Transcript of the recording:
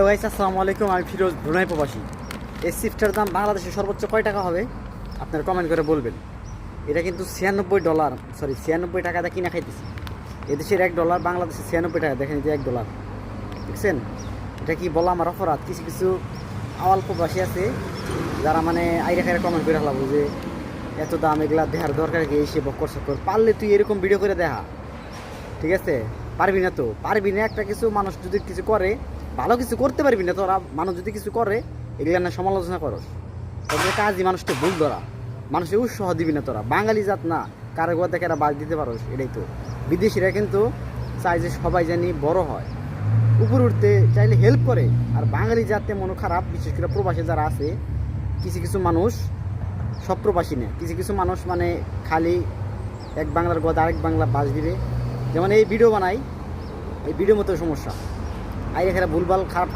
Guys, আসসালামু আলাইকুম। আমি ফিরোজ, ব্রুনাই প্রবাসী। এই সিফটার দাম বাংলাদেশে সর্বোচ্চ কয় টাকা হবে আপনারা কমেন্ট করে বলবেন। এটা কিন্তু $96 টাকা দিয়ে কিনা খাইতেছি। এদেশের $1, বাংলাদেশে $96 দেখেন, যে $1 দেখছেন। এটা কি বলা আমার অপরাধ? কিছু কিছু আওয়াল প্রবাসী আছে যারা মানে আইরা খাইরা কমেন্ট করে হলাবো যে এত দাম, এগুলা দেখার দরকার কি? এসে বক্কর সকর পারলে তুই এরকম ভিডিও করে দেখা, ঠিক আছে? পারবি না তো পারবি না। একটা কিছু মানুষ যদি কিছু করে, ভালো কিছু করতে পারবি না তোরা। মানুষ যদি কিছু করে এগুলা না সমালোচনা করস, তবে কাজই মানুষটা ভুল ধরা, মানুষের উৎসাহ দিবি না তোরা। বাঙালি জাত না, কারো গোয়া থেকে বাদ দিতে পারোস, এটাই তো। বিদেশিরা কিন্তু চায় যে সবাই জানি বড় হয়, উপরে উঠতে চাইলে হেল্প করে। আর বাঙালি জাতে মনে খারাপ, বিশেষ করে প্রবাসী যারা আছে, কিছু কিছু মানুষ, সব প্রবাসী না, কিছু কিছু মানুষ মানে খালি এক বাংলার গোয়া আরেক বাংলা বাস দিবে। যেমন এই ভিডিও বানাই, এই ভিডিও মতো সমস্যা আইরে খারাপ ভুলভাল খারাপ